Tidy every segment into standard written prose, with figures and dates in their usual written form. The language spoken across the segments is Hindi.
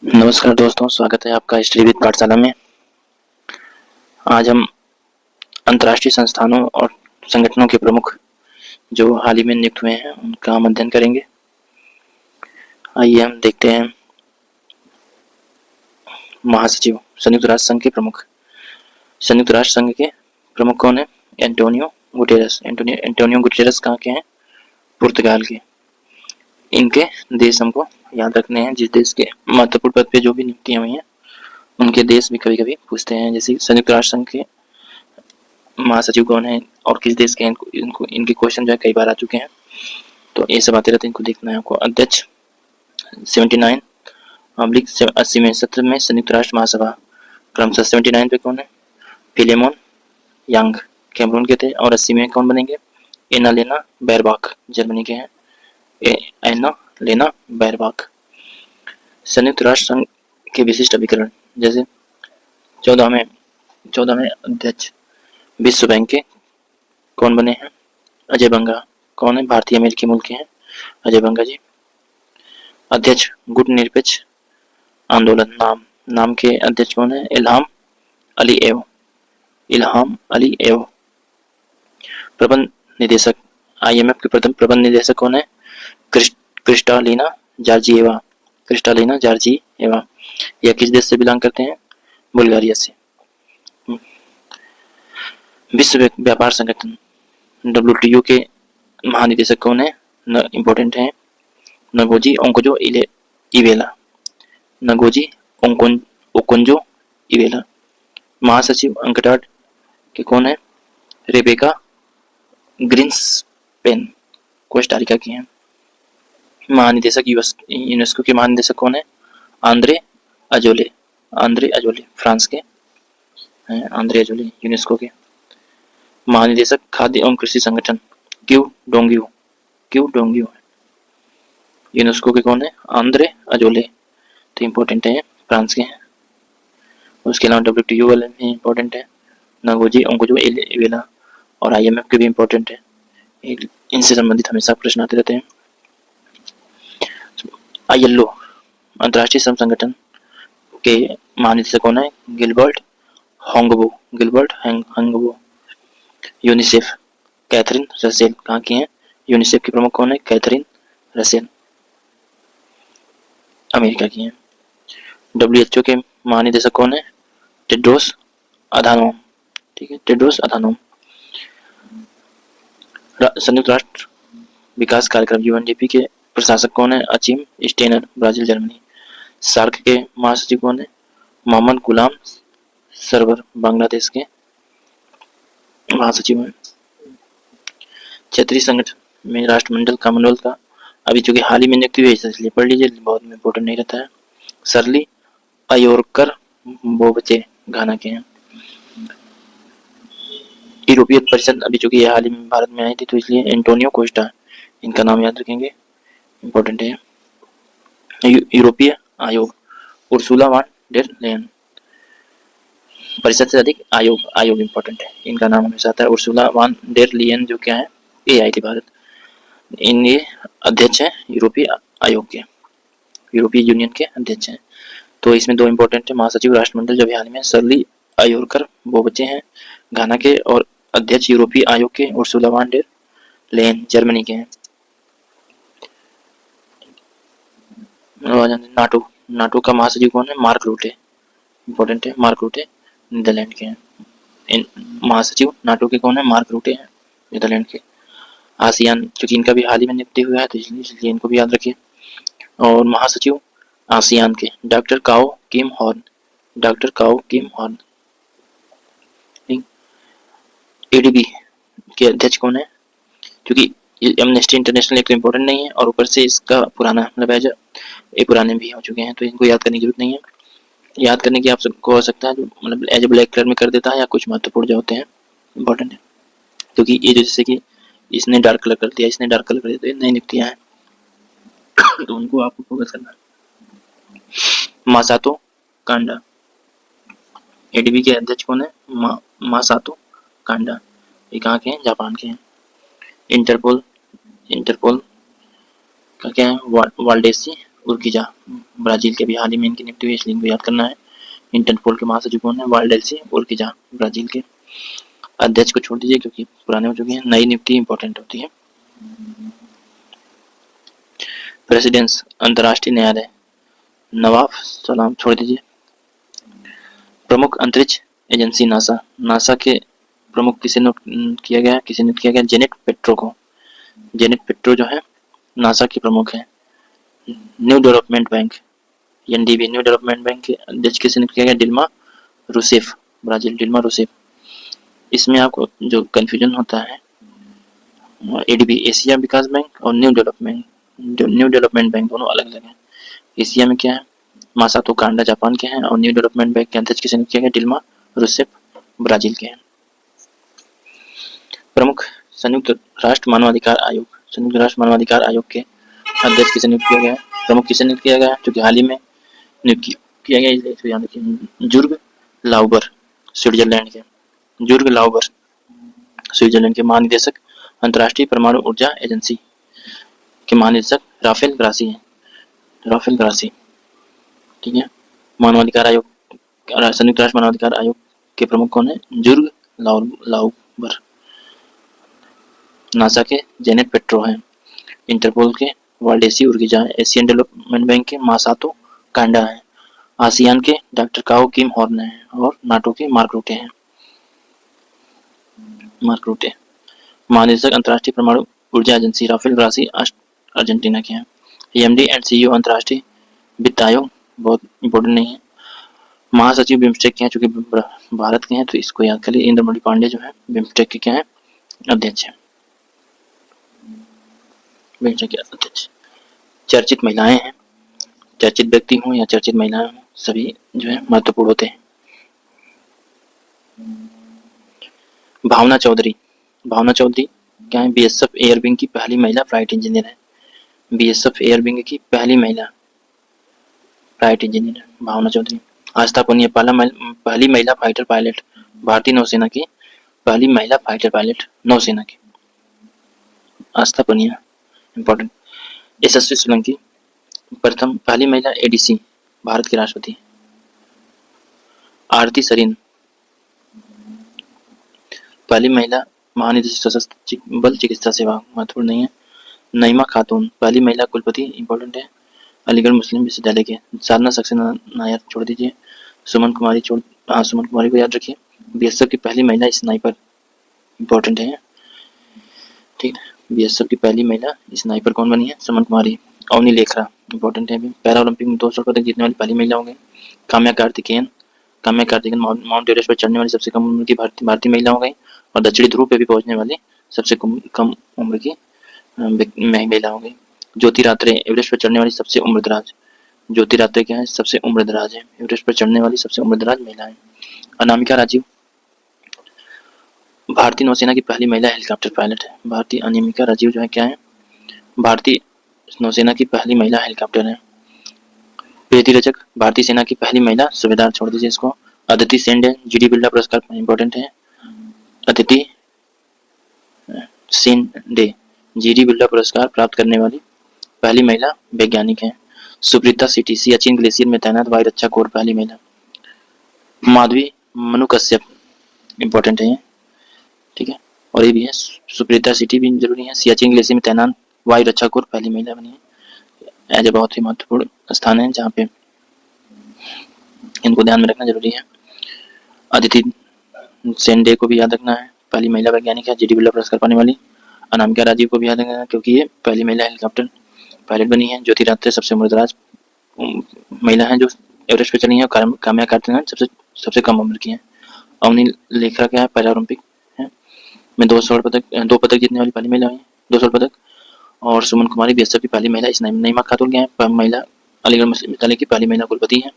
नमस्कार दोस्तों, स्वागत है आपका स्टडी विद पाठशाला में। आज हम अंतर्राष्ट्रीय संस्थानों और संगठनों के प्रमुख जो हाल ही में नियुक्त हुए हैं उनका हम अध्ययन करेंगे। आइए हम देखते हैं। महासचिव संयुक्त राष्ट्र संघ के प्रमुख। संयुक्त राष्ट्र संघ के प्रमुख कौन है? Antonio Guterres. एंटोनियो गुटेरेस कहाँ के हैं? पुर्तगाल के। इनके देश हमको याद रखने हैं। जिस देश के महत्वपूर्ण पद पे जो भी नियुक्तियां हुई हैं उनके देश भी कभी कभी पूछते हैं। जैसे संयुक्त राष्ट्र संघ के महासचिव कौन है और किस देश के हैं, इनको इनके क्वेश्चन जो है कई बार आ चुके हैं, तो ये सब आते रहते हैं, इनको देखना है आपको। अध्यक्ष 79/80वें सत्र में संयुक्त राष्ट्र महासभा क्रमशः 79 पे कौन है? फिलेमोन यांग कैमरून के थे। और 80 में कौन बनेंगे? एना लेना बैरबाख जर्मनी के हैं। एना लेना बैरबाख। संयुक्त राष्ट्र संघ के विशिष्ट अभिकरण, जैसे 14वें अध्यक्ष विश्व बैंक के कौन बने हैं? अजय बंगा। कौन है? भारतीय अमेरिकी मूल के हैं अजय बंगा जी। अध्यक्ष गुट निरपेक्ष आंदोलन नाम के अध्यक्ष कौन है? इल्हाम अलीएव। प्रबंध निदेशक IMF के प्रथम प्रबंध निदेशक कौन है? Kristalina Georgieva. यह किस देश से बिलोंग करते हैं? बुल्गारिया से। विश्व व्यापार संगठन WTO के महानिदेशक कौन है? इम्पोर्टेंट है नगोजी ओकोंजो इवेला। महासचिव अंकटाड के कौन है? रेबेका ग्रीन्सपेन, कोस्टारिका की हैं। महानिदेशक यूनेस्को के महानिदेशक कौन है? आंद्रे अजोले, फ्रांस के हैं। आंद्रे अजोले यूनेस्को के। महानिदेशक खाद्य एवं कृषि संगठन क्यू डोंगियो यूनेस्को के कौन है? आंद्रे अजोले, तो इम्पोर्टेंट है, फ्रांस के हैं। उसके अलावा WTO वाले भी इम्पोर्टेंट है, नगोजी ओंकोजो इवेला, और IMF के भी इम्पोर्टेंट है। इनसे संबंधित हमेशा प्रश्न आते रहते हैं। ILO अंतर्राष्ट्रीय श्रम संगठन के महानिदेशक कौन है? गिलबर्ट हंगबो। यूनिसेफ कैथरीन रसेल कहाँ की हैं? यूनिसेफ के प्रमुख कौन है? कैथरीन रसेल, अमेरिका की हैं। WHO के महानिदेशक कौन है? टेड्रोस अधानोम, ठीक है, टेड्रोस अधानोम। संयुक्त राष्ट्र विकास कार्यक्रम UNDP के प्रशासक कौन है? Achim Steiner, Brazil Germany. SAARC के महासचिव कौन है? मोहम्मद गुलाम सरवर, बांग्लादेश के महासचिव हैं। क्षेत्रीय संगठन में राष्ट्रमंडल कॉमनवेल्थ का अभी चूंकि हाल ही में नियुक्ति हुई है इसलिए पढ़ लीजिए, बहुत इम्पोर्टेंट नहीं रहता है। सरली अयोरकर बोबचे घाना के हैं। यूरोपीय परिषद अभी चूंकि ये हाल ही में भारत में आई थी तो इसलिए एंटोनियो कोस्टा, इनका नाम याद रखेंगे, इम्पोर्टेंट है। यूरोपीय आयोग उर्सुला वान डेर लेयन, परिषद से अधिक आयोग इम्पोर्टेंट है, इनका नाम हमेशा आता है उर्सुला वान डेर लियन, जो क्या है? ये आई थी भारत। ये अध्यक्ष हैं यूरोपीय आयोग के, यूरोपीय यूनियन के अध्यक्ष हैं। तो इसमें दो इम्पोर्टेंट है, महासचिव राष्ट्रमंडल जो हाल में सरली अयोरकर बोबचे हैं घाना के, और अध्यक्ष यूरोपीय आयोग के Ursula van der Leyen Germany के हैं। नाटो का महासचिव कौन है? मार्क रूटे, इम्पोर्टेंट है, मार्क रूटे नीदरलैंड के हैं। महासचिव नाटो के कौन है? मार्क रूटे हैं, नीदरलैंड के। आसियान, चूंकि इनका भी हाल ही में नियुक्ति हुआ है तो इसलिए इनको भी याद रखिए। और महासचिव आसियान के डॉक्टर काओ किम हॉर्न। ADB के अध्यक्ष कौन है? क्योंकि एमनेस्टी इंटरनेशनल एक तो इम्पोर्टेंट नहीं है और ऊपर से इसका पुराना मतलब ये पुराने भी हो चुके हैं तो इनको याद करने की जरूरत नहीं है। याद करने की आप सबको हो सकता है जो मतलब एज ए ब्लैक कलर में कर देता है या कुछ महत्वपूर्ण जो होते हैं इम्पोर्टेंट है, क्योंकि ये जैसे कि इसने डार्क कलर कर दिया, इसने डार्क कलर कर दिया, तो ये नई नियुक्तियां हैं तो उनको आपको फोकस करना है। मासातो कांडा, ADB के अध्यक्ष कौन है? मासातो कांडा, ये कहाँ के हैं? जापान के हैं। इंटरपोल का क्या है? वाल्डेसी उर्किजा, ब्राजील के भी हाल ही में इनकी नियुक्ति हुई, इसलिए इनको याद करना है। इंटरपोल के महासचिव कौन है? वाल्डेसी उर्किजा, ब्राजील के। अध्यक्ष को छोड़ दीजिए क्योंकि पुराने हो चुके हैं, नई नियुक्ति इंपॉर्टेंट होती है। प्रेसिडेंस, अंतर्राष्ट्रीय न्यायालय, नवाब सलाम छोड़ दीजिए। प्रमुख अंतरिक्ष एजेंसी नासा, नासा के प्रमुख किसे नियुक्त किया गया? जेनेट पेट्रो को। जेनेट पेट्रो जो है नासा के प्रमुख है। New development bank, NDB, new development bank के अध्यक्ष किसे नियुक्त किया गया? Dilma Rousseff, Brazil, Dilma Rousseff. इसमें आपको जो कंफ्यूजन होता है, एडीबी, एशिया विकास बैंक, और न्यू डेवलपमेंट बैंक दोनों अलग अलग हैं। एशिया में क्या है? मासातो कांडा जापान के हैं, और न्यू डेवलपमेंट बैंक के अध्यक्ष किसे नियुक्त किया गया? डिल्मा रूसेफ, ब्राजील के हैं। प्रमुख संयुक्त राष्ट्र मानवाधिकार आयोग, संयुक्त राष्ट्र मानवाधिकार आयोग के अध्यक्ष किसे नियुक्त किया गया है? प्रमुख किसे नियुक्त किया गया है? क्योंकि हाल ही में नियुक्त किया गया, इसलिए इसको याद रखिए। जुर्ग लाउबर, स्विट्जरलैंड के। जुर्ग लाउबर, स्विट्जरलैंड के महानिदेशक अंतर्राष्ट्रीय परमाणु ऊर्जा एजेंसी के महानिदेशक राफेल ग्रासी हैं, राफेल ग्रासी, ठीक है। मानवाधिकार आयोग, संयुक्त राष्ट्र मानवाधिकार आयोग के प्रमुख कौन है? जुर्ग लाउबर। नासा के जेनेट पेट्रो हैं। इंटरपोल के वाल्डेसी उर्किजा है। एशियन डेवलपमेंट बैंक के मासातो कांडा है। आसियान के डॉक्टर काओ किम हॉर्न है, और नाटो के मार्क रूटे हैं, मार्क रूटे। महानिदेशक अंतर्राष्ट्रीय परमाणु ऊर्जा एजेंसी राफेल ग्रासी अर्जेंटीना के हैं। एमडी एंड सीईओ अंतर्राष्ट्रीय वित्त आयोग, बहुत इंपॉर्टेंट नहीं है। महासचिव बिम्स्टेक के हैं, चूंकि भारत के हैं तो इसको याद करिए। इंद्रमणि पांडे जो है बिम्स्टेक के क्या है? अध्यक्ष है, बिम्स्टेक के अध्यक्ष। चर्चित महिलाएं हैं, चर्चित व्यक्ति हों या चर्चित महिलाएं हों, सभी जो है महत्वपूर्ण होते हैं। भावना चौधरी, भावना चौधरी क्या है? बीएसएफ एयर विंग की पहली महिला फ्लाइट इंजीनियर है। बीएसएफ एयर विंग की पहली महिला फ्लाइट इंजीनियर है भावना चौधरी। आस्था पुनिया, पहली महिला फाइटर पायलट, भारतीय नौसेना की पहली महिला फाइटर पायलट, नौसेना की, आस्था पुनिया, इंपॉर्टेंट। यशस्वी सोलंकी, प्रथम पहली महिला एडीसी, भारत के राष्ट्रपति। आरती सरीन, पहली महिला महानिदेशक सशस्त्र बल चिकित्सा सेवा, महत्वपूर्ण नहीं है। नईमा खातून, पहली महिला कुलपति, इंपॉर्टेंट है, अलीगढ़ मुस्लिम विश्वविद्यालय के। साधना सक्सेना नायर छोड़ दीजिए। सुमन कुमारी सुमन कुमारी को याद रखिए। बीएसएफ की पहली महिला स्नाइपर, इंपॉर्टेंट है, ठीक है। बीएसएफ की पहली महिला स्नाइपर कौन बनी है? सुमन कुमारी। अवनी लेखरा, इंपॉर्टेंट है। पैरा ओलंपिक में 2 स्वर्ण पदक जीतने वाली पहली महिला होंगे। काम्या कार्तिकेयन, माउंट एवरेस्ट पर चढ़ने वाली सबसे कम उम्र की भारतीय महिला हो गई, और दक्षिणी ध्रुव पे भी पहुंचने वाली सबसे कम उम्र की महिला हो गई। ज्योति रात्रे, एवरेस्ट पर चढ़ने वाली सबसे उम्रदराज। ज्योति रात्रे क्या है? सबसे उम्रदराज है, एवरेस्ट पर चढ़ने वाली सबसे उम्रदराज महिला है। अनामिका राजीव, भारतीय नौसेना की पहली महिला हेलीकॉप्टर पायलट है। भारतीय अनामिका राजीव जो है क्या है? भारतीय नौसेना की पहली महिला हेलीकॉप्टर है। प्रीति रजक, भारतीय सेना की पहली महिला सूबेदार, छोड़ दीजिए इसको। अदिति सेंडे, जीडी बिरला पुरस्कार, इंपॉर्टेंट है। अदिति सेंडे जीडी बिरला पुरस्कार प्राप्त करने वाली पहली महिला वैज्ञानिक है। सुप्रीता सिटी, सियाचिन ग्लेशियर में तैनात वायु रक्षा कोर, पहली महिला। माधवी मनु कश्यप, इंपॉर्टेंट है, ठीक है। और ये भी है, सुप्रीता सिटी भी जरूरी है। सियाचिन ग्लेशियर में तैनात वायु रक्षा कोर, पहली महिला बनी है। एज बहुत ही महत्वपूर्ण स्थान है जहाँ पे इनको ध्यान में रखना जरूरी है। अदिति सेंडे को भी याद रखना है, पहली महिला वैज्ञानिक है, जीडी बिरला पुरस्कार पाने वाली। अनामिका राजीव को भी याद रखना है क्योंकि ये पहली महिला हेलीकॉप्टर पायलट बनी है। ज्योति रात्रे सबसे उम्रदराज महिला है जो एवरेस्ट पे चली है। काम्या कार्तिकेयन सबसे कम उम्र की है। अवनी लेखरा क्या है? पैरा ओलंपिक है में 2 पदक जीतने वाली पहली महिला है, 2 स्वर्ण पदक। और सुमन कुमारी बीएसएफ की पहली महिला। नईमा खातून क्या है? महिला, अलीगढ़ मुस्लिम विश्वविद्यालय की पहली महिला कुलपति है,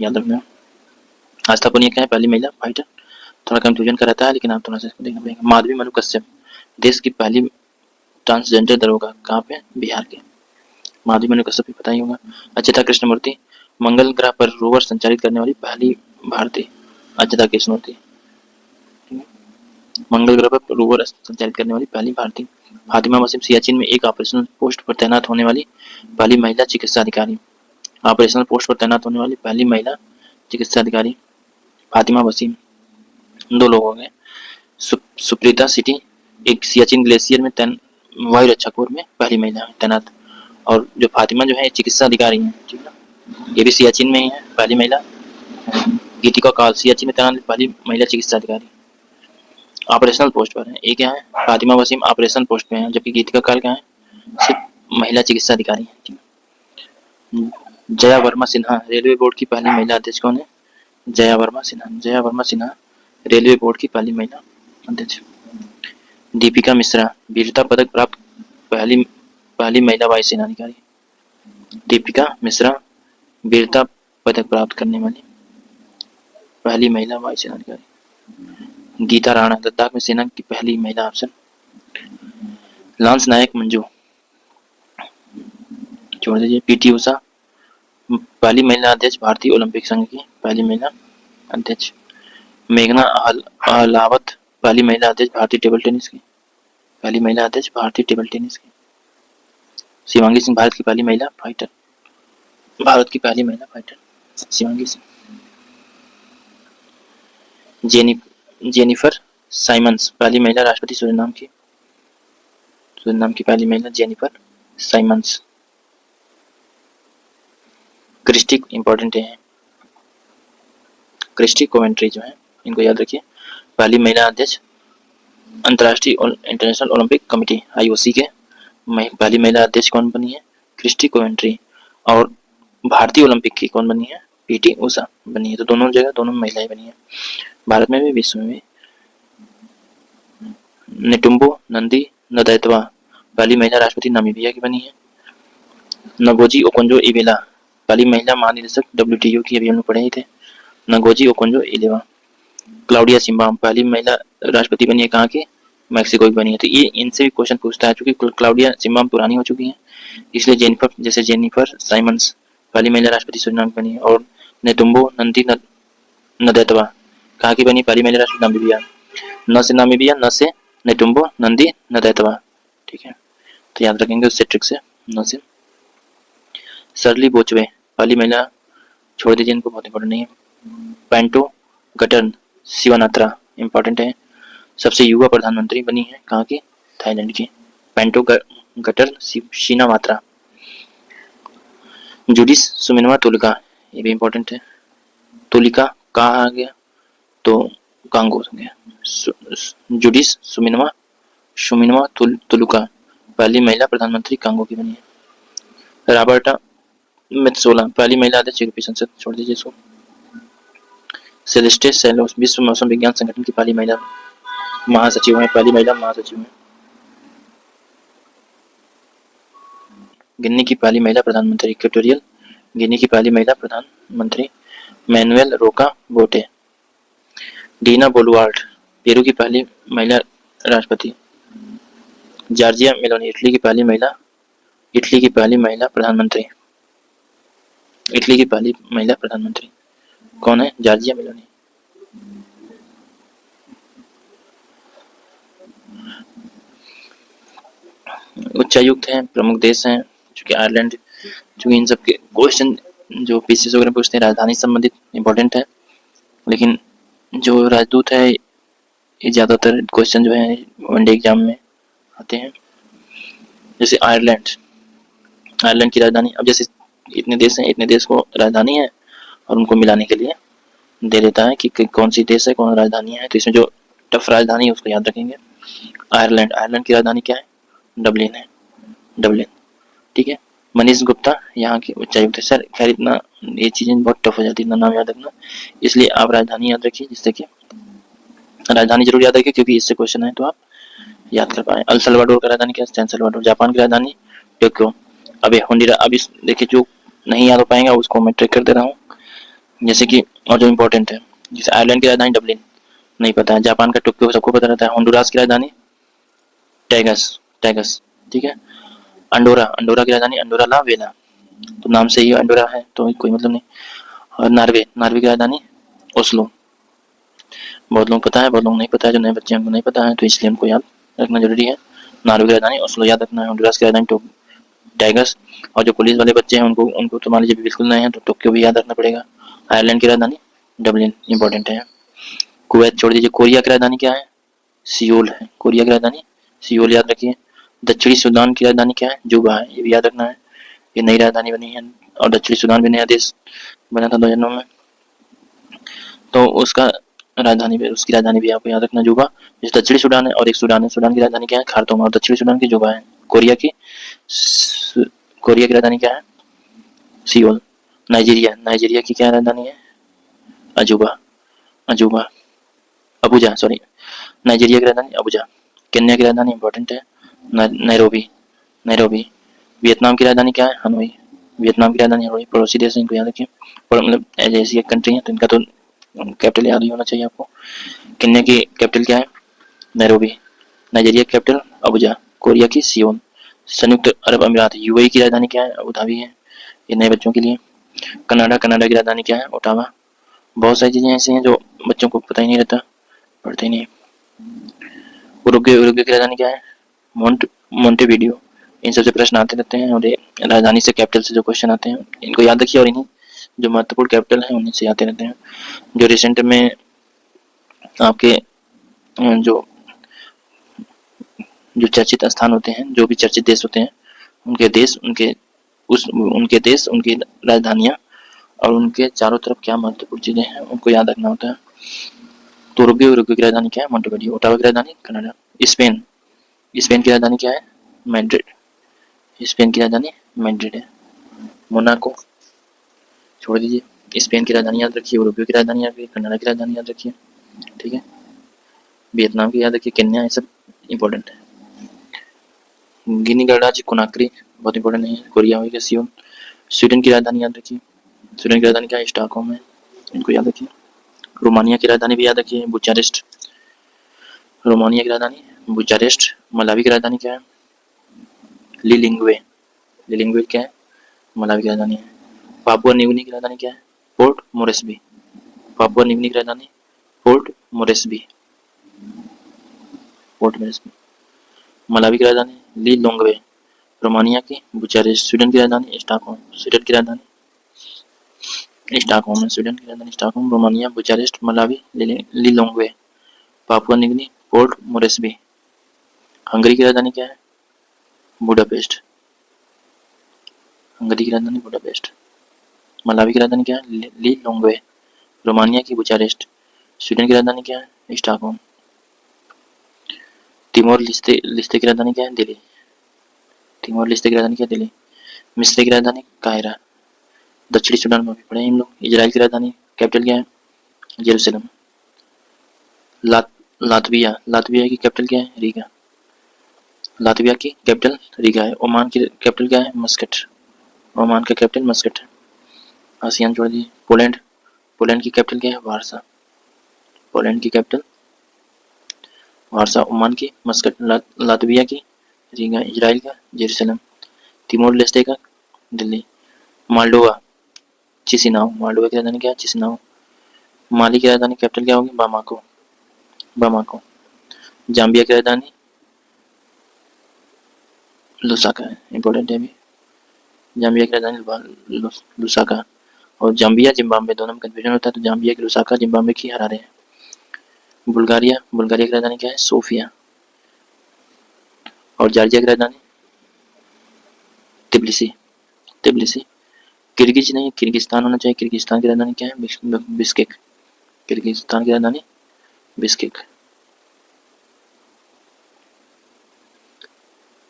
याद रखना। आस्था पुनिया क्या है? पहली महिला फाइटर। थोड़ा कंफ्यूजन का रहता है लेकिन आप थोड़ा सा इसको देखना पड़ेगा। माधवी मनु कश्यप, देश की पहली ट्रांसजेंडर दरोगा, कहाँ पे? बिहार के। माधवी मनु कश्यप पता ही होगा। अच्युता कृष्णमूर्ति, मंगल ग्रह पर रोवर संचालित करने वाली पहली भारतीय, अच्युता कृष्णमूर्ति, मंगल ग्रह पर रोवर संचालित करने वाली पहली भारतीय। फातिमा वसीम, सियाचिन में एक ऑपरेशन पोस्ट पर तैनात होने वाली पहली महिला चिकित्सा अधिकारी। ऑपरेशनल पोस्ट पर तैनात होने वाली पहली महिला चिकित्सा अधिकारी फातिमा वसीम। 2 लोग हो गए। सुप्रीता सिटी एक सियाचिन ग्लेशियर में वायु रक्षा कोर में पहली महिला तैनात, और जो फातिमा जो है चिकित्सा अधिकारी है, ठीक है, ये भी सियाचिन में ही है पहली महिला। गीतिका काल सियाचिन में तैनात पहली महिला चिकित्सा अधिकारी ऑपरेशनल पोस्ट पर है। ये क्या है, फातिमा वसीम ऑपरेशनल पोस्ट पे है, जबकि गीतिका काल क्या है, सिर्फ महिला चिकित्सा अधिकारी है, ठीक है। जया वर्मा सिन्हा रेलवे बोर्ड की पहली महिला अध्यक्ष कौन है? जया वर्मा सिन्हा रेलवे बोर्ड की पहली महिला अध्यक्ष। दीपिका मिश्रा वीरता पदक प्राप्त पहली महिला वायुसेना अधिकारी। दीपिका मिश्रा वीरता पदक प्राप्त करने वाली पहली महिला वायुसेना अधिकारी। गीता राणा लद्दाख में सेना की पहली महिला अफसर। लांस नायक मंजू छोड़ दीजिए। पीटी उषा पहली महिला अध्यक्ष भारतीय ओलंपिक संघ की पहली महिला अध्यक्ष। मेघना अहलावत पहली महिला अध्यक्ष भारतीय टेबल टेनिस की पहली महिला अध्यक्ष भारतीय टेबल टेनिस की। शिवांगी सिंह भारत की पहली महिला fighter Shivangi Singh. Jennifer Simons पहली महिला राष्ट्रपति सूरीनाम की पहली महिला जेनिफर साइमंस। क्रिस्टी इंपॉर्टेंट है, क्रिस्टी कोवेंट्री जो है, इनको याद रखिए, पहली महिला अध्यक्ष अंतर्राष्ट्रीय इंटरनेशनल ओलंपिक कमेटी IOC के पहली महिला अध्यक्ष कौन बनी है? Kirsty Coventry. और भारतीय ओलंपिक की कौन बनी है? पीटी उषा बनी है। तो दोनों जगह दोनों महिलाएं बनी है, भारत में भी विश्व में भी। नेटुम्बो नंदी नदैतवा पहली महिला राष्ट्रपति नामीबिया की बनी है। नगोजी ओकोंजो इवेला पहली महिला महानिदेशक WTO की, अभी हम लोग पढ़े ही थे, नगोजी ओकोंजो इवेला। क्लाउडिया सिम्बाम पहली महिला राष्ट्रपति बनी है, कहाँ की? मैक्सिको की बनी है। तो ये इनसे भी क्वेश्चन पूछता है, चूंकि क्लाउडिया सिम्बाम पुरानी हो चुकी है, इसलिए जेनिफर साइमंस पहली महिला राष्ट्रपति सूरीनाम की बनी है। और नेतुम्बो नंदी नदैतवा कहाँ की बनी? पहली महिला राष्ट्रपति नामीबिया। न से नामीबिया, न से नेतुम्बो नंदी नदैतवा, ठीक है, तो याद रखेंगे उससे ट्रिक से, न से। सरली बोचवे पहली महिला, छोड़ दीजिए इनको, बहुत इंपॉर्टेंट नहीं है। पेंटो गटर्न शिवानात्रा इंपॉर्टेंट है, सबसे युवा प्रधानमंत्री बनी है, कहाँ की? थाईलैंड की, पेंटो गटर्न शिनावात्रा। जुडिस सुमिनवा तुलिका, ये भी इंपॉर्टेंट है, तुलिका कहाँ आ गया? तो कांगो हो गया। जुडिस सुमिनवा तुलिका पहली महिला प्रधानमंत्री कांगो की बनी है। रॉबर्टा मेत्सोला पहली महिला अध्यक्ष यूरोपीय संसद, छोड़ दीजिए इसको। सेलेस्टे सेलोस विश्व मौसम विज्ञान संगठन की पहली महिला महासचिव है, पहली महिला महासचिव है। गिनी की पहली महिला प्रधानमंत्री इक्वेटोरियल गिनी की पहली महिला प्रधानमंत्री मैनुएल रोका बोटे। डीना बोलुआर्ड पेरू की पहली महिला राष्ट्रपति। जॉर्जिया मेलोनी इटली की पहली महिला प्रधानमंत्री कौन है? Giorgia Meloni. उच्चायुक्त हैं, प्रमुख देश हैं, चूंकि आयरलैंड, चूंकि इन सब के क्वेश्चन जो पीसीएस वगैरह पूछते हैं राजधानी संबंधित इंपॉर्टेंट है, लेकिन जो राजदूत है ये ज्यादातर क्वेश्चन जो है वनडे एग्जाम में आते हैं। जैसे आयरलैंड की राजधानी, अब जैसे इतने देश हैं, इतने देश को राजधानी है और उनको मिलाने के लिए दे देता है कि कौन सी देश है, कौन राजधानी है, तो इसमें जो टफ राजधानी है उसको याद रखेंगे। आयरलैंड की राजधानी क्या है? डबलिन, ठीक है। मनीष गुप्ता यहाँ के उच्चायुक्त है। सर खैर इतना ये चीजें बहुत टफ हो जाती है, इतना नाम याद रखना, इसलिए आप राजधानी याद रखिए, जिससे कि राजधानी जरूर याद रखिए, क्योंकि इससे क्वेश्चन है तो आप याद कर पाए। अल सल्वाडोर का राजधानी क्या है? San Salvador. जापान की राजधानी टोक्यो। अबे अब देखिए जो नहीं याद हो पाएंगा उसको मैं ट्रिक कर दे रहा हूँ, जैसे कि, और जो इम्पोर्टेंट है, जैसे आयरलैंड की राजधानी डबलिन नहीं पता है, जापान का टोक्यो सबको पता रहता है, होंडुरास की राजधानी टैगस, ठीक है। अंडोरा की राजधानी अंडोरा ला वेला, तो नाम से ही अंडोरा है तो कोई मतलब नहीं। और नार्वे की राजधानी ओस्लो। बहुत लोग पता है, बहुत लोग नहीं पता है, जो नए बच्चे हैं उनको नहीं पता है, तो इसलिए उनको याद रखना जरूरी है। नार्वे की राजधानी ओस्लो याद रखना है। होंडुरास की राजधानी टाइगर्स। और जो पुलिस वाले बच्चे हैं उनको उनको तो मान लीजिए बिल्कुल नए हैं तो टोक्यो भी याद रखना पड़ेगा। आयरलैंड की राजधानी डबलिन, इंपॉर्टेंट है। कुवैत छोड़ दीजिए। कोरिया की राजधानी क्या है? सियोल है। कोरिया की राजधानी सियोल, याद रखिए। दक्षिणी सूडान की राजधानी क्या है? जुबा है, ये भी याद रखना है। ये नई राजधानी बनी है और दक्षिणी सूडान भी नया देश बना था 2009 में, तो उसका राजधानी भी, उसकी राजधानी भी आपको याद रखना जुबा। जैसे दक्षिणी सूडान है और एक सूडान है, सूडान की राजधानी क्या है? खार्तूम, और दक्षिणी सूडान की जुबा है। कोरिया की राजधानी क्या है? सियोल। नाइजीरिया की क्या राजधानी है? अजूबा, अजूबा, अबुजा, सॉरी। नाइजीरिया की राजधानी अबुजा। केन्या की राजधानी इंपॉर्टेंट है नैरोबी, नैरोबी। वियतनाम की राजधानी क्या है? हनोई, वियतनाम की राजधानी हनोई। पड़ोसी देश है, इनको याद रखिए। और मतलब ऐसी एक कंट्री है तो इनका तो कैपिटल याद ही होना चाहिए आपको। केन्या की कैपिटल क्या है? नैरोबी। नाइजीरिया की कैपिटल अबुजा। कोरिया की सियोल। संयुक्त अरब अमीरात यूएई की राजधानी क्या है? अबू धाबी है, ये नए बच्चों के लिए। कनाडा, कनाडा की राजधानी क्या है? ओटावा। बहुत सारी चीजें ऐसी हैं जो बच्चों को पता ही नहीं रहता, पढ़ते ही नहीं। उरुग्वे, उरुग्वे की राजधानी क्या है? मोंटेवीडियो। इन सबसे प्रश्न आते रहते हैं और ये राजधानी से, कैपिटल से जो क्वेश्चन आते हैं इनको याद रखिए, और इन्हीं जो महत्वपूर्ण कैपिटल हैं उन्हीं से आते रहते हैं। जो रिसेंट में आपके जो जो चर्चित स्थान होते हैं, जो भी चर्चित देश होते हैं, उनके देश, उनके देश, उनकी राजधानियां और उनके चारों तरफ क्या महत्वपूर्ण चीजें हैं उनको याद रखना होता है। तो उरुग्वे, उरुग्वे की राजधानी क्या है? मोंटेवीडियो। ओटावा की राजधानी कनाडा। स्पेन, स्पेन की राजधानी क्या है? मैड्रिड, स्पेन की राजधानी मैड्रिड है। मोनाको छोड़ दीजिए। स्पेन की राजधानी याद रखिए, उरुग्वे की राजधानी याद रखिए, कनाडा की राजधानी याद रखिए, ठीक है। वियतनाम की याद रखिए, केन्या, ये सब इंपॉर्टेंट है। गिनी गणराज्य कोनाक्री, बहुत इंपॉर्टेंट नहीं है। कोरिया हो गया सियोल। स्वीडन की राजधानी याद रखिए, स्वीडन की राजधानी क्या है? स्टॉकहोम है, इनको याद रखिए। रोमानिया की राजधानी भी याद रखिए, बुचारेस्ट, रोमानिया की राजधानी बुचारेस्ट। मलावी की राजधानी क्या है? लिलिंग्वे, लिलिंग्वे क्या है? मलावी की राजधानी है। पापुआ न्यूगिनी की राजधानी क्या है? पोर्ट मोरेस्बी, पापुआ न्यूगिनी की राजधानी port Moresby, port Moresby. Malawi की राजधानी लिलोंग्वे। रोमानिया की बुचारेस्ट। स्वीडन की राजधानी स्टॉकहोम, स्वीडन की राजधानी स्टॉकहोम है, स्वीडन की राजधानी Stockholm. Romania Bucharest, Malawi लिलोंग्वे, Papua New Guinea port Moresby. Hungary की राजधानी क्या है? बुडापेस्ट, हंगरी की राजधानी बुडापेस्ट। मलावी की राजधानी क्या है? लिलोंग्वे। रोमानिया की बुचारेस्ट। स्वीडन की राजधानी क्या है? स्टॉकहोम। तिमोर लिस्ते, लिस्ते की राजधानी क्या है? दिल्ली, तिमोर लिस्ते की राजधानी क्या है? दिल्ली। मिस्र की राजधानी काहिरा। दक्षिणी सूडान में भी पढ़े हम लोग। इजराइल की राजधानी कैपिटल क्या है? जेरूसलम। लातविया, लातविया की कैपिटल क्या है? रीगा, लातविया की कैपिटल रीगा है। ओमान की कैपिटल क्या है? मस्कट, ओमान का कैपिटल मस्कट है। आसियान छोड़ दिए। पोलैंड, पोलैंड की कैपिटल क्या है? वारसा, पोलैंड की कैपिटल वारसा। ओमान की मस्कट। लातविया की रीगा। इजराइल का जेरूसलम। तिमोर लेस्टे का दिल्ली। मालडोवा चिसिनाओ, मालडोवा की राजधानी क्या है? चिसिनाओ। माली की राजधानी कैपिटल क्या होगी? Bamako, Bamako. जाम्बिया की राजधानी लुसाका है, इंपॉर्टेंट है भी। जाम्बिया की राजधानी लुसाका। और जाम्बिया जिम्बाब्वे दोनों में कंफ्यूजन होता है, तो जाम्बिया की लुसाका, जिम्बाब्वे की हरारे है। बुल्गारिया, बुल्गारिया की राजधानी क्या है? सोफिया। और जॉर्जिया की राजधानी तिब्लिसी, तिब्लिसी। किर्गिज नहीं, किर्गिस्तान होना चाहिए। किर्गिस्तान की राजधानी क्या है? बिस्केक, किर्गिस्तान की राजधानी बिस्केक।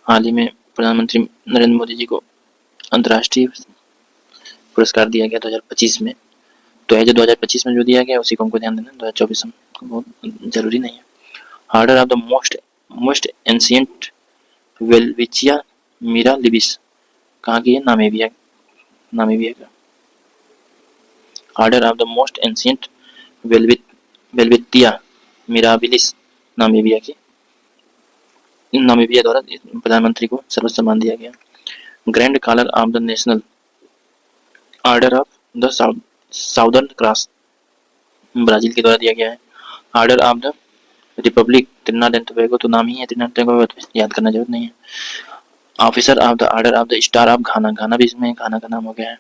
हाल ही में प्रधानमंत्री नरेंद्र मोदी जी को अंतर्राष्ट्रीय पुरस्कार दिया गया 2025 में, तो है जो 2025 में जो दिया गया उसी को हमको ध्यान देना, 2024 में बहुत जरूरी नहीं है। Order of the Most Ancient Welwitschia Mirabilis कहाँ की है? नामीबिया, नामीबिया का। Order of the Most Ancient Welwitschia Mirabilis Namibia की, नामीबिया द्वारा प्रधानमंत्री को सर्वोच्च सम्मान दिया गया। Grand Collar of the National Order of the Southern Cross Brazil के द्वारा दिया गया है। Order of the Republic Trinidad and Tobago, तो नाम ही है त्रिनाड टोबैगो, तो याद करना जरूरत नहीं है। Officer of the Order of the Star of Ghana, Ghana भी इसमें घाना का नाम हो गया है।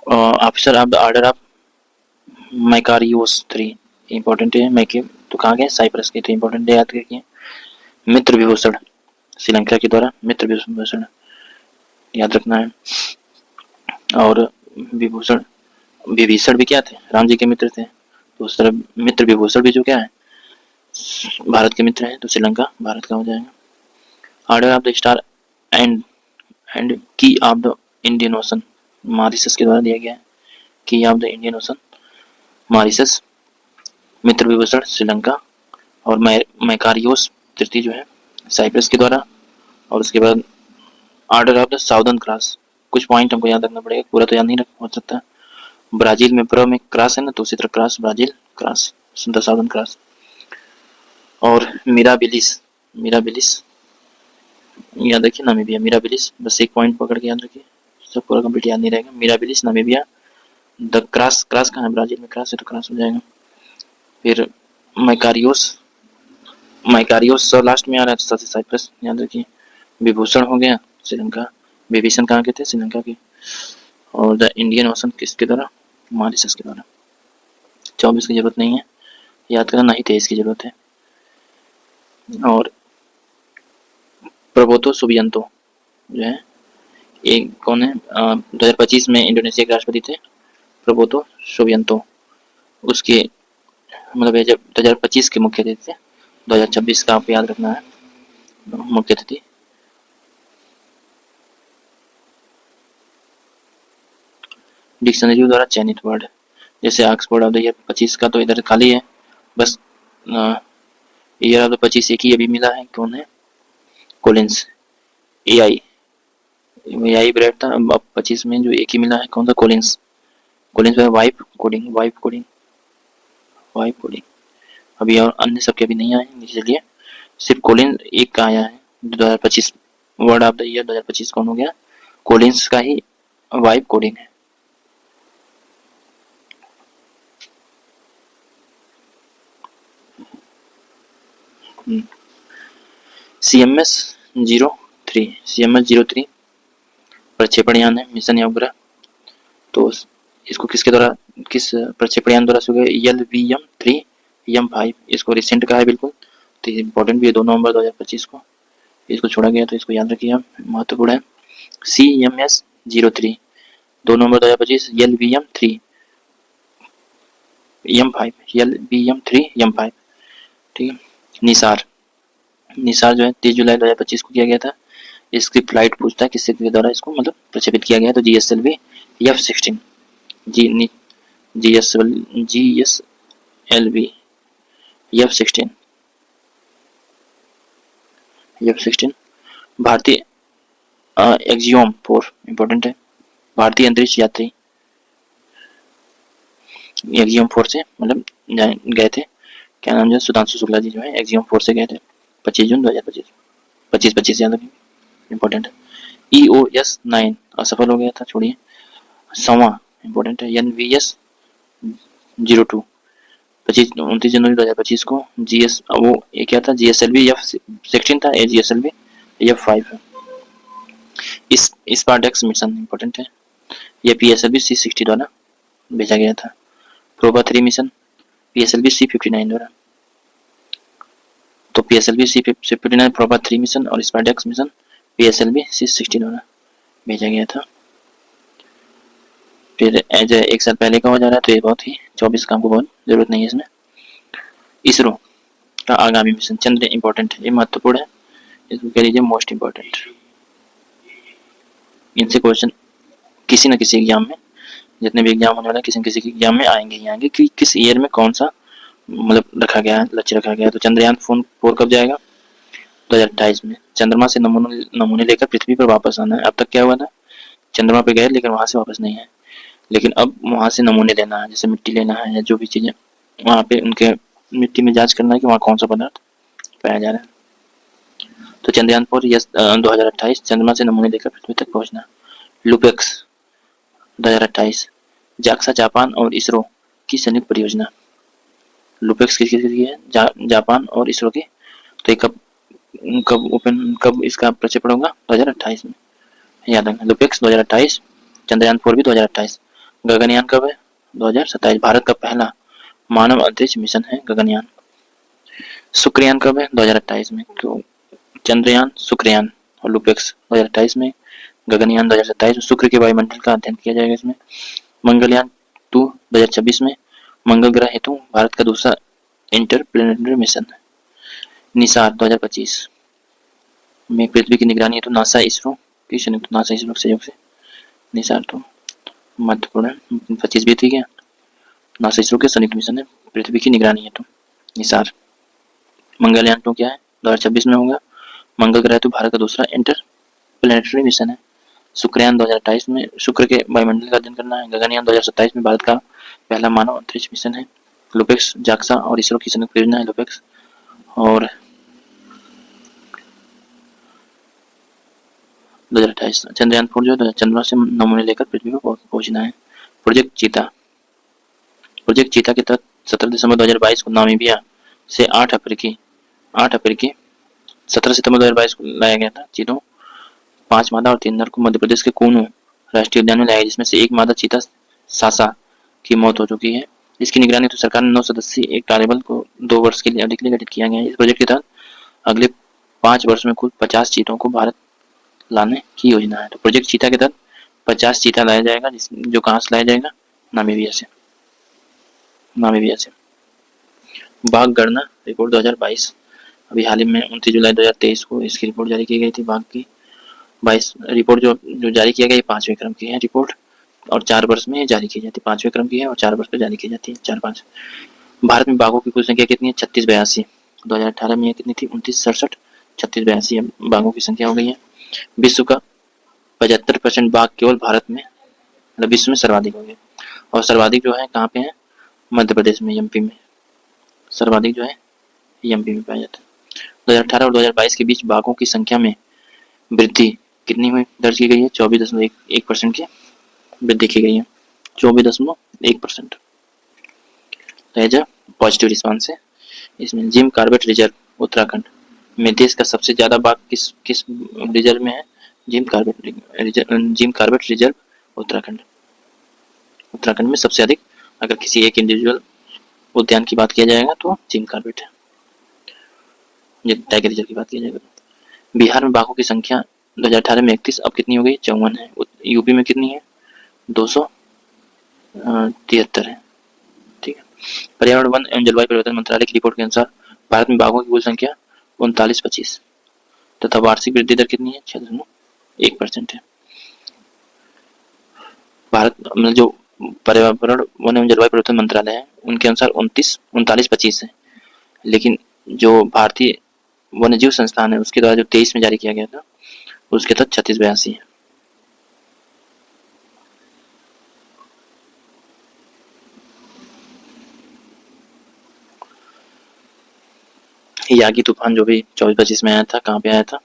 Officer of the Order of Makarios 3 important है। मैके तो कहाँ गए, साइप्रस के, तो इंपॉर्टेंट है, याद रखिए। मित्र विभूषण श्रीलंका के द्वारा, मित्र विभूषण याद रखना है। और विभूषण विभीषण भी क्या थे, राम जी के मित्र थे, तो उस तरह मित्र विभूषण भी जो क्या है भारत के मित्र हैं, तो श्रीलंका भारत का हो जाएगा। Order of the Star and Key of the Indian Ocean Mauritius के द्वारा दिया गया है। Key of the Indian Ocean Mauritius, Mitra Vibhushan Sri Lanka, और मैकारियोस तृतीय जो है साइप्रस के द्वारा। और उसके बाद order of the Southern cross, कुछ पॉइंट हमको याद रखना पड़ेगा, पूरा तो याद नहीं रख हो सकता। ब्राजील में प्र में क्रॉस है ना, तो उसी तरह cross Brazil cross the Southern cross. और मिराबिलिस, मिराबिलिस याद रखिए, नामीबिया मिराबिलिस, बस एक पॉइंट पकड़ के याद रखिए, सब पूरा कंप्लीट याद नहीं रहेगा। Mirabilis Namibia, the cross, cross कहाँ है, ब्राजील में क्रॉस है तो क्रॉस हो जाएगा। फिर मैकारियोस, मैकारियोस लास्ट में आ रहा है, तो साइप्रस याद रखिए। विभूषण हो गया श्रीलंका, विभीषण कहाँ के थे, श्रीलंका के। और द इंडियन ओशन किसके द्वारा, मॉरिशस के द्वारा। 24 की जरूरत नहीं है याद करना, ना ही 23 की जरूरत है। और प्रबोतो सुबियांतो जो है एक कौन है, 2025 में इंडोनेशिया के राष्ट्रपति थे प्रबोतो सुबियांतो, उसके मतलब जब 2025 के मुख्य अतिथि थे, 2026 का आपको याद रखना है मुख्य अतिथि। डिक्शनरी द्वारा चयनित वर्ड, जैसे ऑक्सफोर्ड ऑफ द ईयर 25 का तो इधर खाली है, बस ईयर ऑफ द 25 एक ही अभी मिला है, कौन है, कोलिंस। एआई ब्रेड था, अब 25 में जो एक ही मिला है कौन सा, Collins. Collins wipe coding, wipe coding, wipe coding. अभी और अन्य सबके अभी नहीं आए, इसलिए सिर्फ कोलिंस एक का आया है। 2025 वर्ड ऑफ द ईयर 2025 कौन हो गया, कोलिंस का ही वाइप कोडिंग है। CMS-03 प्रक्षेपण यान है, मिशन या उपग्रह। तो इसको किसके द्वारा, किस प्रक्षेपण यान द्वारा शुरू हुआ, LVM-3 M5, इसको रिसेंट का है बिल्कुल, तो इम्पोर्टेंट भी है, 2 नवंबर 2025 को इसको छोड़ा गया, तो इसको याद रखिए आप, महत्वपूर्ण है। CMS-03 2 नवंबर 2025, LVM-3 M5, LVM-3 M5, ठीक है। निसार, निसार जो है 30 जुलाई 2025 को किया गया था। इसकी फ्लाइट पूछता है किसके द्वारा इसको मतलब प्रक्षेपित किया गया, तो GSLV F-16, GSLV F-16 भारतीय एक्जियोम 4 इंपॉर्टेंट है, भारतीय अंतरिक्ष यात्री एक्जियोम 4 से मतलब गए थे, क्या नाम जो सुधांशु शुक्ला जी जो है एक्जियोम 4 से गए थे 25 जून 2025, 25 याद रखिए इंपॉर्टेंट है। EOS-9 असफल हो गया था, छोड़िए। सवा इंपॉर्टेंट है। NVS-02 29 जनवरी 2025 को GS वो ये क्या था, GSLV F-16 था, GSLV F-5 है। स्पार्टैक्स मिशन इंपॉर्टेंट है, ये PSLV C-60 द्वारा भेजा गया था। प्रोबा 3 मिशन PSLV C-59 द्वारा, तो PSLV C-59 प्रोबा 3 मिशन और स्पार्टैक्स मिशन PSLV C-60 द्वारा भेजा गया था। फिर एज एक साल पहले का हो जा रहा है, तो ये बहुत ही 24 का हमको बहुत जरूरत नहीं है इसमें। इसरो का आगामी मिशन चंद्र इंपॉर्टेंट है, ये महत्वपूर्ण है, इसको कह लीजिए मोस्ट इंपॉर्टेंट। इनसे क्वेश्चन किसी न किसी एग्जाम में, जितने भी एग्जाम होने वाले किसी न किसी एग्जाम में आएंगे ही आएंगे कि किस ईयर में कौन सा मतलब रखा गया है, लक्ष्य रखा गया है। तो चंद्रयान 4 कब जाएगा, 2028 में। चंद्रमा से नमूने लेकर पृथ्वी पर वापस आना है। अब तक क्या हुआ था, चंद्रमा पे गए लेकिन वहां से वापस नहीं है, लेकिन अब वहां से नमूने लेना है, जैसे मिट्टी लेना है या जो भी चीजें वहां पे उनके मिट्टी में जांच करना है कि वहाँ कौन सा पदार्थ पाया जा रहा है। तो चंद्रयान 4 2028 चंद्रमा से नमूने लेकर पृथ्वी तक पहुंचना। लुपेक्स 2028 जाक्सा जापान और इसरो की संयुक्त परियोजना। लुपेक्स किसकी है, जापान और इसरो की, तो ये कब कब इसका प्रक्षेपण होगा? 2028 में, याद रखना। लुपेक्स 2028, चंद्रयान 4 भी 2028। गगनयान कब है? 2027। भारत का पहला मानव अंतरिक्ष मिशन है गगनयान। शुक्रयान कब है? 2028 में। तो चंद्रयान, शुक्रयान और लुपेक्स 2028 में, गगनयान 2027 में। शुक्र के वायुमंडल का अध्ययन किया जाएगा इसमें। मंगलयान 2 2026 में। मंगल ग्रह हेतु भारत का दूसरा इंटरप्लेनेटरी मिशन है। निसार 2025 में पृथ्वी की निगरानी हेतु नासा इसरो के सहयोग से निसार तो महत्वपूर्ण है। 25 भी ठीक है। नासा इसरो के संयुक्त मिशन है पृथ्वी की निगरानी हेतु निसार। मंगलयान 2 क्या है? 2026 में होगा। मंगल ग्रह हेतु भारत का दूसरा इंटरप्लेनेटरी मिशन है। शुक्रयान 2028 में शुक्र के वायुमंडल का अध्ययन करना है। गगनयान 2027 में भारत का पहला मानव अंतरिक्ष मिशन है। लुपेक्स जाक्सा और इसरो की संयुक्त परियोजना है लुपेक्स। और 2028 चंद्रयान 4 जो चंद्रमा से नमूने लेकर पृथ्वी पर पहुंचना है। प्रोजेक्ट चीता के तहत 17 दिसंबर 2022 को नामीबिया से 8 अफ्रीकी 17 सितंबर 2022 को लाया गया था चीतों। 5 मादा और 3 नर को मध्य प्रदेश के कूनू राष्ट्रीय उद्यान में लाया गया, जिसमें से एक मादा चीता सासा की मौत हो चुकी है। इसकी निगरानी तो सरकार ने 9 सदस्यीय एक कार्यबल को 2 वर्ष के लिए अवधि के लिए गठित किया गया है। इस प्रोजेक्ट के तहत अगले 5 वर्ष में कुल 50 चीतों को भारत लाने की योजना है। तो प्रोजेक्ट चीता के तहत 50 चीता लाया जाएगा, जो कहाँ से लाया जाएगा? नामीबिया से। बाघ गणना रिपोर्ट 2022 अभी हाल ही में 29 जुलाई 2023 को इसकी रिपोर्ट जारी की गई थी। बाघ की 22 रिपोर्ट जो जारी किया गया, 5वें क्रम की है रिपोर्ट और 4 वर्ष में जारी की जाती है। 5वें क्रम की है और 4 वर्ष में जारी की जाती है। 4-5 भारत में बाघों की कुल संख्या कितनी है? 3682। 2018 में कितनी थी? 2967। 3682 बाघों की संख्या हो गई है। विश्व का 75% बाघ केवल भारत में, मतलब विश्व में सर्वाधिक हो गए। और सर्वाधिक जो है कहाँ पे है? मध्य प्रदेश में, एमपी में। सर्वाधिक जो है एमपी में पाया जाता है। 2018 और 2022 के बीच बाघों की संख्या में वृद्धि कितनी हुई दर्ज की गई है? 24.1% की वृद्धि की गई है। 24.1% एज अ पॉजिटिव रिस्पांस है। इसमें जिम कॉर्बेट रिजर्व उत्तराखंड में देश का सबसे ज्यादा बाघ किस रिजर्व में है? जिम कॉर्बेट रिजर्व उत्तराखंड में सबसे अधिक, अगर किसी एक इंडिविजुअल उद्यान की बात किया जाएगा तो जिम कॉर्बेट है। टाइगर रिजर्व की बात की जाएगा। बिहार में बाघों की संख्या 2018 में 31, अब कितनी हो गई? 54 है। यूपी में कितनी है? 273 है। ठीक है। पर्यावरण, वन एवं जलवायु परिवर्तन मंत्रालय की रिपोर्ट के अनुसार भारत में बाघों की कुल संख्या 3925 तथा वार्षिक वृद्धि दर कितनी है? 6.1% है। भारत में जो पर्यावरण, वन एवं जलवायु परिवर्तन मंत्रालय है उनके अनुसार 3925 है, लेकिन जो भारतीय वन्यजीव संस्थान है उसके द्वारा जो 23 में जारी किया गया था उसके तहत 3682 है। यागी तूफान जो भी 24-25 में आया था, कहाँ पे आया था?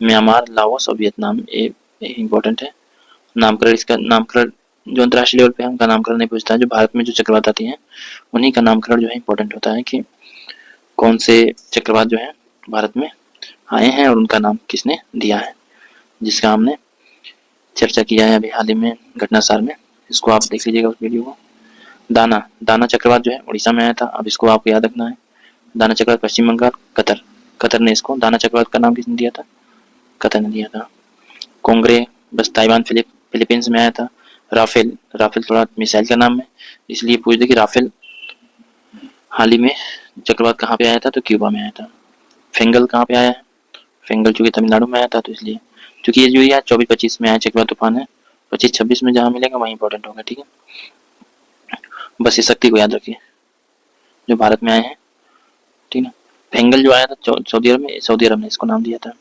म्यांमार, लाओस और वियतनाम। ये इम्पोर्टेंट है। नामकरण, इसका नामकरण जो अंतर्राष्ट्रीय लेवल पे है उनका नामकरण नहीं पूछता है। जो भारत में जो चक्रवात आती है उन्हीं का नामकरण जो है इम्पोर्टेंट होता है कि कौन से चक्रवात जो है भारत में आए हैं और उनका नाम किसने दिया है, जिसका हमने चर्चा किया है अभी हाल ही में घटनासार में। इसको आप देख लीजिएगा उस वीडियो को। दाना चक्रवात जो है उड़ीसा में आया था, अब इसको आपको याद रखना है। दाना चक्रवात पश्चिम बंगाल, कतर ने इसको दाना चक्रवात का नाम किसने दिया था? कतर ने दिया था। कोंगरे बस ताइवान फिलीपींस में आया था। राफेल थोड़ा मिसाइल का नाम है, इसलिए पूछ दे कि राफेल हाल ही में चक्रवात कहाँ पे आया था? तो क्यूबा में आया था। फेंगल कहाँ पे आया है? फेंगल चूंकि तमिलनाडु में आया था, तो इसलिए क्योंकि ये जो है 24-25 में आया चक्रवात तूफान है, 25-26 में जहाँ मिलेगा वहीं इंपॉर्टेंट होगा। ठीक है, बस इस शक्ति को याद रखिए जो भारत में आए हैं। ठीक है, फेंगल जो आया था सऊदी अरब ने इसको नाम दिया था।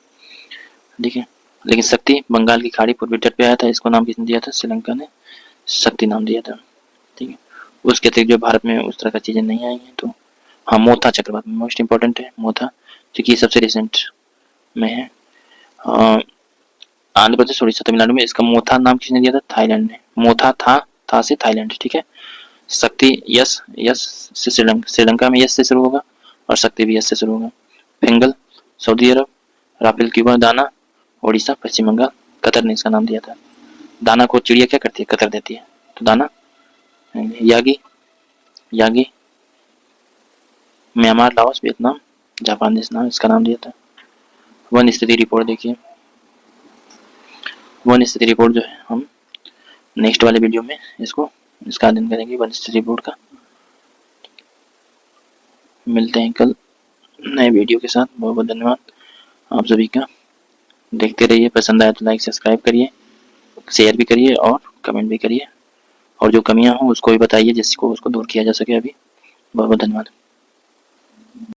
ठीक है, लेकिन शक्ति बंगाल की खाड़ी पूर्वी तट पे आया था, इसको नाम किसने दिया था? श्रीलंका ने शक्ति नाम दिया था। ठीक है, उसके अतिरिक्त जो भारत में उस तरह का चीजें नहीं आई हैं। तो हाँ, मोथा चक्रवात मोस्ट इंपॉर्टेंट है। मोथा क्योंकि ये सबसे रिसेंट में है। आंध्र प्रदेश, उड़ीसा, तमिलनाडु में इसका मोथा नाम किसने दिया था? थाईलैंड ने। मोथा था से थाईलैंड। ठीक है, शक्ति यस से श्रीलंका में यस से शुरू होगा और शक्ति भी यस से शुरू होगा। फेंगल सऊदी अरब, राफेल क्यूबा, दाना उड़ीसा, पश्चिम बंगाल, कतर ने इसका नाम दिया था। दाना को चिड़िया क्या करती है? कतर देती है, तो Dana. Yagi, Yagi Myanmar, Laos, Vietnam, Japan ने इसका नाम दिया था। वन स्थिति रिपोर्ट देखिए, वन स्थिति रिपोर्ट जो है हम नेक्स्ट वाले वीडियो में इसका अध्ययन करेंगे, वन स्थिति रिपोर्ट का। मिलते हैं कल नए वीडियो के साथ। बहुत बहुत धन्यवाद आप सभी का। देखते रहिए, पसंद आए तो लाइक सब्सक्राइब करिए, शेयर भी करिए और कमेंट भी करिए, और जो कमियां हों उसको भी बताइए जिसको उसको दूर किया जा सके। अभी बहुत बहुत धन्यवाद।